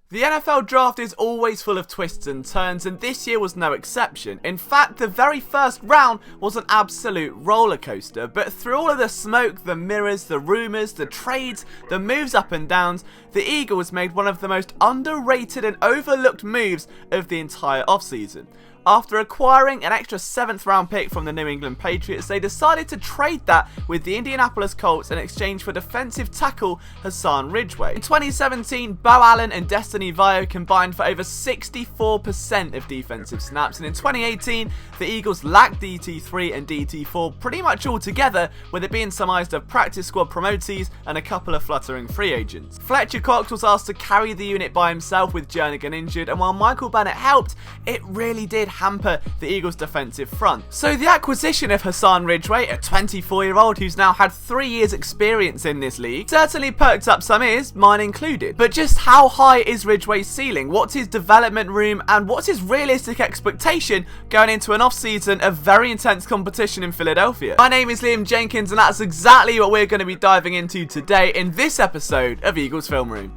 The NFL draft is always full of twists and turns, and this year was no exception. In fact, the very first round was an absolute roller coaster, but through all of the smoke, the mirrors, the rumours, the trades, the moves up and downs, the Eagles made one of the most underrated and overlooked moves of the entire offseason. After acquiring an extra 7th round pick from the New England Patriots, they decided to trade that with the Indianapolis Colts in exchange for defensive tackle Hassan Ridgeway. In 2017, Bo Allen and Destiny Vio combined for over 64% of defensive snaps, and in 2018, the Eagles lacked DT3 and DT4 pretty much altogether, with it being surmised of practice squad promotees and a couple of fluttering free agents. Fletcher Cox was asked to carry the unit by himself with Jernigan injured, and while Michael Bennett helped, it really did hamper the Eagles' defensive front. So the acquisition of Hassan Ridgeway, a 24-year-old who's now had 3 years experience in this league, certainly perked up some ears, mine included. But just how high is Ridgeway's ceiling? What's his development room, and what's his realistic expectation going into an off-season of very intense competition in Philadelphia? My name is Liam Jenkins, and that's exactly what we're going to be diving into today in this episode of Eagles Film Room.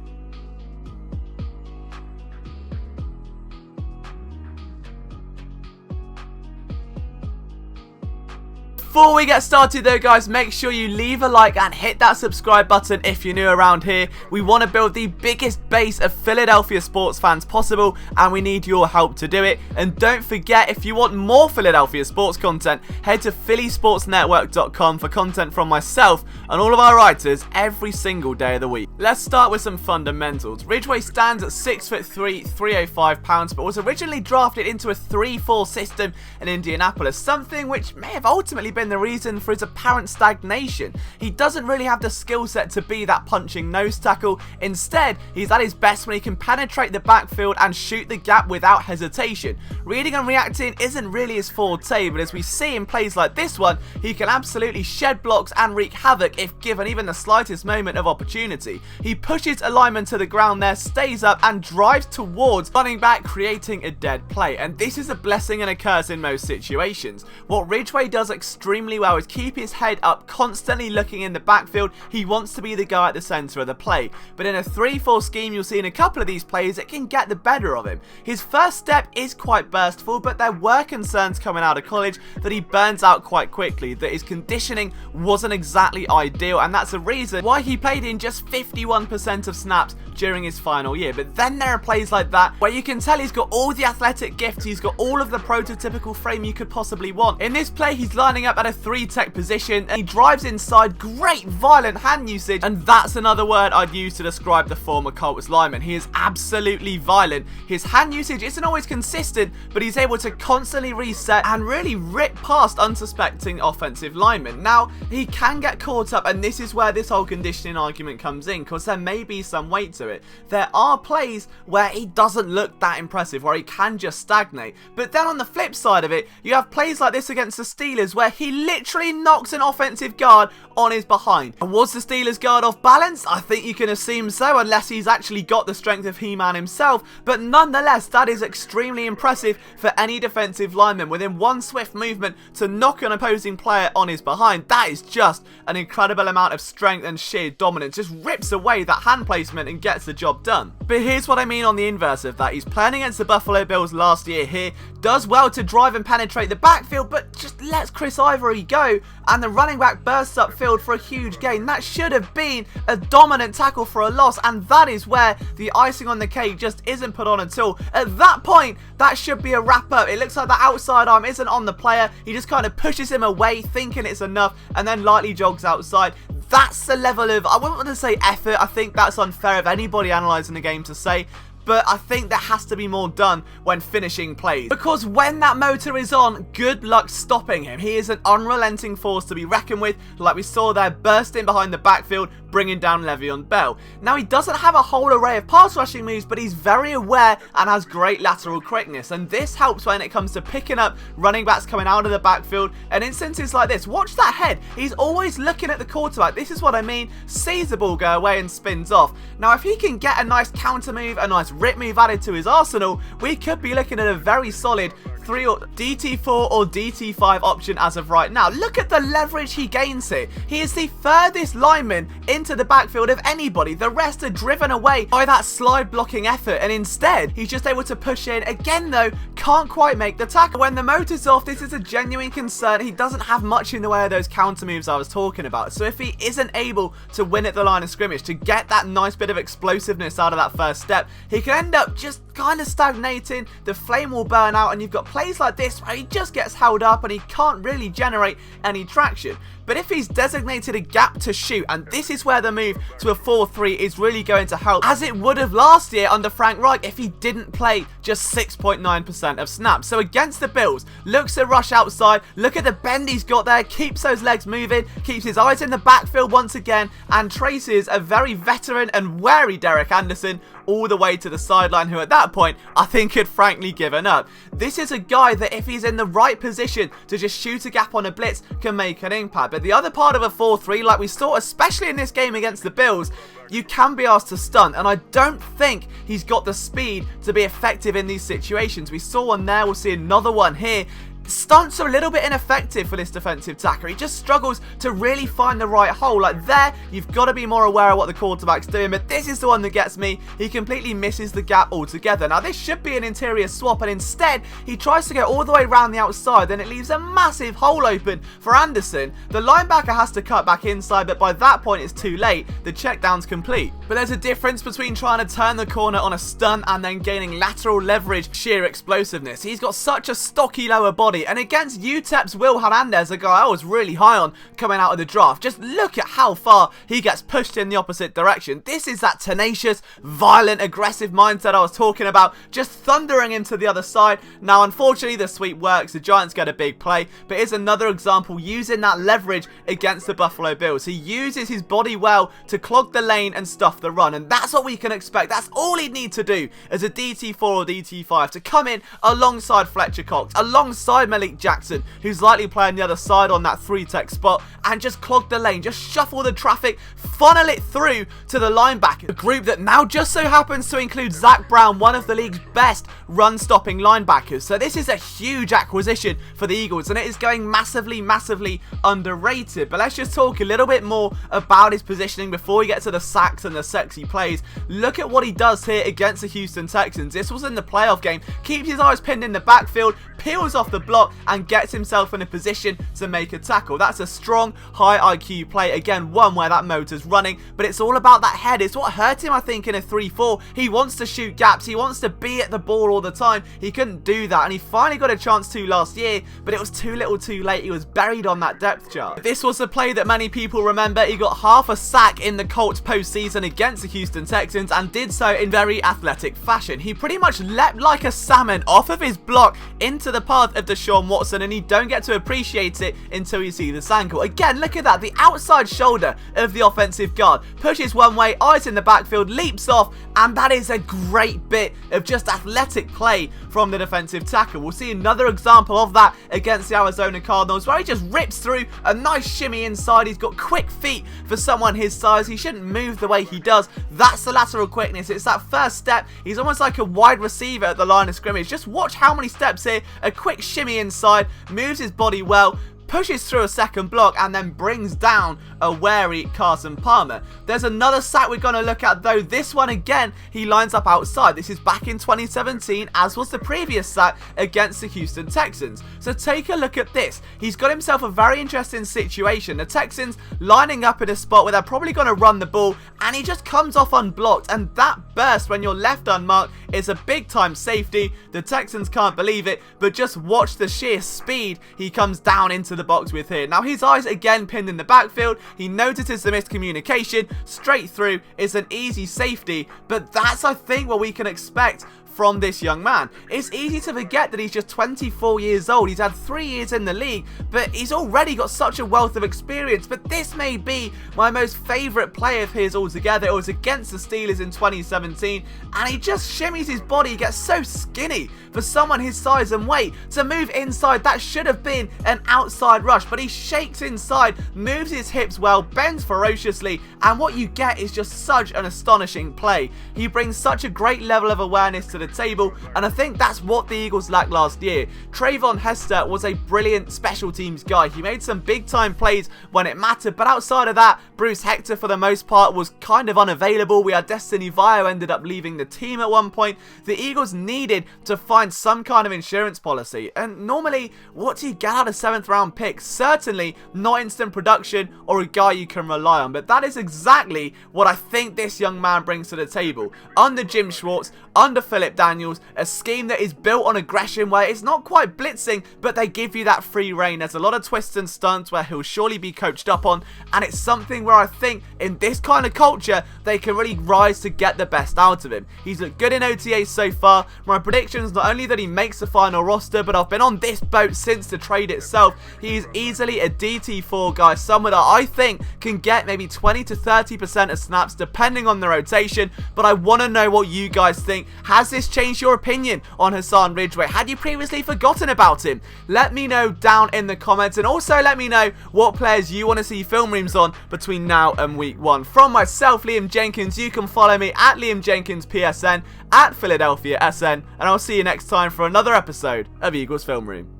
Before we get started though guys, make sure you leave a like and hit that subscribe button if you're new around here. We want to build the biggest base of Philadelphia sports fans possible, and we need your help to do it. And don't forget, if you want more Philadelphia sports content, head to phillysportsnetwork.com for content from myself and all of our writers every single day of the week. Let's start with some fundamentals. Ridgeway stands at 6'3", 305 pounds, but was originally drafted into a 3-4 system in Indianapolis, something which may have ultimately been the reason for his apparent stagnation. He doesn't really have the skill set to be that punching nose tackle. Instead, he's at his best when he can penetrate the backfield and shoot the gap without hesitation. Reading and reacting isn't really his forte, but as we see in plays like this one, he can absolutely shed blocks and wreak havoc if given even the slightest moment of opportunity. He pushes a lineman to the ground there, stays up and drives towards running back, creating a dead play. And this is a blessing and a curse in most situations. What Ridgeway does extremely well is keep his head up, constantly looking in the backfield. He wants to be the guy at the center of the play, but in a 3-4 scheme you'll see in a couple of these plays it can get the better of him. His first step is quite burstful, but there were concerns coming out of college that he burns out quite quickly, that his conditioning wasn't exactly ideal, and that's a reason why he played in just 51% of snaps during his final year. But then there are plays like that where you can tell he's got all the athletic gifts, he's got all of the prototypical frame you could possibly want. In this play he's lining up at a 3-tech position and he drives inside, great violent hand usage, and that's another word I'd use to describe the former Colts lineman. He is absolutely violent. His hand usage isn't always consistent, but he's able to constantly reset and really rip past unsuspecting offensive linemen. Now, he can get caught up, and this is where this whole conditioning argument comes in, because there may be some weight to it. There are plays where he doesn't look that impressive, where he can just stagnate, but then on the flip side of it, you have plays like this against the Steelers where he literally knocks an offensive guard on his behind. And was the Steelers guard off balance? I think you can assume so, unless he's actually got the strength of He-Man himself, but nonetheless that is extremely impressive for any defensive lineman within one swift movement to knock an opposing player on his behind. That is just an incredible amount of strength and sheer dominance, just rips away that hand placement and gets the job done. But here's what I mean on the inverse of that. He's playing against the Buffalo Bills last year here, does well to drive and penetrate the backfield, but just lets Chris Ivory go, and the running back bursts upfield for a huge gain. That should have been a dominant tackle for a loss, and that is where the icing on the cake just isn't put on until at that point. That should be a wrap up. It looks like the outside arm isn't on the player. He just kind of pushes him away thinking it's enough and then lightly jogs outside. That's the level of, I wouldn't want to say effort, I think that's unfair of anybody analysing the game to say, but I think there has to be more done when finishing plays, because when that motor is on, good luck stopping him. He is an unrelenting force to be reckoned with, like we saw there, bursting behind the backfield, bringing down Le'Veon Bell. Now, he doesn't have a whole array of pass rushing moves, but he's very aware and has great lateral quickness, and this helps when it comes to picking up running backs coming out of the backfield. And instances like this, watch that head, he's always looking at the quarterback. This is what I mean, sees the ball go away and spins off. Now, if he can get a nice counter move, a nice rip move added to his arsenal, we could be looking at a very solid DT4 or DT5 option as of right now. Look at the leverage he gains here. He is the furthest lineman into the backfield of anybody. The rest are driven away by that slide blocking effort, and instead he's just able to push in. Again though, can't quite make the tackle. When the motor's off, this is a genuine concern. He doesn't have much in the way of those counter moves I was talking about. So if he isn't able to win at the line of scrimmage, to get that nice bit of explosiveness out of that first step, he can end up just kind of stagnating. The flame will burn out, and you've got plays like this where he just gets held up and he can't really generate any traction. But if he's designated a gap to shoot, and this is where the move to a 4-3 is really going to help, as it would have last year under Frank Reich if he didn't play just 6.9% of snaps. So against the Bills, looks to rush outside, look at the bend he's got there, keeps those legs moving, keeps his eyes in the backfield once again, and traces a very veteran and wary Derek Anderson all the way to the sideline, who at that point I think had frankly given up. This is a guy that if he's in the right position to just shoot a gap on a blitz can make an impact. But the other part of a 4-3, like we saw especially in this game against the Bills, you can be asked to stunt, and I don't think he's got the speed to be effective in these situations. We saw one there, we'll see another one here. Stunts are a little bit ineffective for this defensive tackle. He just struggles to really find the right hole. Like there, you've got to be more aware of what the quarterback's doing, but this is the one that gets me. He completely misses the gap altogether. Now this should be an interior swap, and instead he tries to go all the way around the outside, and it leaves a massive hole open for Anderson. The linebacker has to cut back inside, but by that point it's too late. The check down's complete. But there's a difference between trying to turn the corner on a stunt and then gaining lateral leverage, sheer explosiveness. He's got such a stocky lower body, and against UTEP's Will Hernandez, a guy I was really high on coming out of the draft, just look at how far he gets pushed in the opposite direction. This is that tenacious, violent, aggressive mindset I was talking about, just thundering into the other side. Now unfortunately the sweep works, the Giants get a big play, but here's another example using that leverage against the Buffalo Bills. He uses his body well to clog the lane and stuff the run, and that's what we can expect. That's all he'd need to do as a DT4 or DT5, to come in alongside Fletcher Cox, alongside Malik Jackson, who's likely playing the other side on that 3-tech spot, and just clog the lane, just shuffle the traffic, funnel it through to the linebacker, a group that now just so happens to include Zach Brown, one of the league's best run-stopping linebackers. So this is a huge acquisition for the Eagles, and it is going massively, massively underrated. But let's just talk a little bit more about his positioning before we get to the sacks and the sexy plays. Look at what he does here against the Houston Texans. This was in the playoff game. Keeps his eyes pinned in the backfield, peels off the block, and gets himself in a position to make a tackle. That's a strong, high IQ play. Again, one where that motor's running, but it's all about that head. It's what hurt him, I think, in a 3-4. He wants to shoot gaps. He wants to be at the ball all the time. He couldn't do that, and he finally got a chance to last year, but it was too little too late. He was buried on that depth chart. This was the play that many people remember. He got half a sack in the Colts postseason against the Houston Texans, and did so in very athletic fashion. He pretty much leapt like a salmon off of his block into the path of Deshaun Watson, and you don't get to appreciate it until you see this angle. Again, look at that. The outside shoulder of the offensive guard pushes one way, eyes in the backfield, leaps off, and that is a great bit of just athletic play from the defensive tackle. We'll see another example of that against the Arizona Cardinals, where he just rips through a nice shimmy inside. He's got quick feet for someone his size. He shouldn't move the way he does. That's the lateral quickness. It's that first step. He's almost like a wide receiver at the line of scrimmage. Just watch how many steps here. A quick shimmy inside, moves his body well, pushes through a second block, and then brings down a wary Carson Palmer. There's another sack we're going to look at though. This one again, he lines up outside. This is back in 2017, as was the previous sack against the Houston Texans. So take a look at this. He's got himself a very interesting situation. The Texans lining up in a spot where they're probably going to run the ball, and he just comes off unblocked, and that burst when you're left unmarked is a big time safety. The Texans can't believe it, but just watch the sheer speed he comes down into the box with here. Now his eyes again pinned in the backfield. He notices the miscommunication, straight through. It's an easy safety, but that's, I think, what we can expect from this young man. It's easy to forget that he's just 24 years old. He's had 3 years in the league, but he's already got such a wealth of experience. But this may be my most favourite play of his altogether. It was against the Steelers in 2017, and he just shimmies his body. He gets so skinny for someone his size and weight to move inside. That should have been an outside rush, but he shakes inside, moves his hips well, bends ferociously, and what you get is just such an astonishing play. He brings such a great level of awareness to the table, and I think that's what the Eagles lacked last year. Trayvon Hester was a brilliant special teams guy. He made some big time plays when it mattered, but outside of that, Bruce Hector for the most part was kind of unavailable. We had Destiny Vio ended up leaving the team at one point. The Eagles needed to find some kind of insurance policy, and normally, what do you get out of 7th round picks? Certainly not instant production or a guy you can rely on, but that is exactly what I think this young man brings to the table. Under Jim Schwartz, under Philip Daniels, a scheme that is built on aggression where it's not quite blitzing, but they give you that free reign. There's a lot of twists and stunts where he'll surely be coached up on, and it's something where I think in this kind of culture, they can really rise to get the best out of him. He's looked good in OTAs so far. My predictions, not only that he makes the final roster, but I've been on this boat since the trade itself. He is easily a DT4 guy, someone that I think can get maybe 20 to 30% of snaps depending on the rotation, but I want to know what you guys think. Has this changed your opinion on Hassan Ridgeway? Had you previously forgotten about him? Let me know down in the comments, and also let me know what players you want to see film rooms on between now and week 1. From myself, Liam Jenkins, you can follow me at Liam Jenkins PSN, at Philadelphia SN, and I'll see you next time for another episode of Eagles Film Room.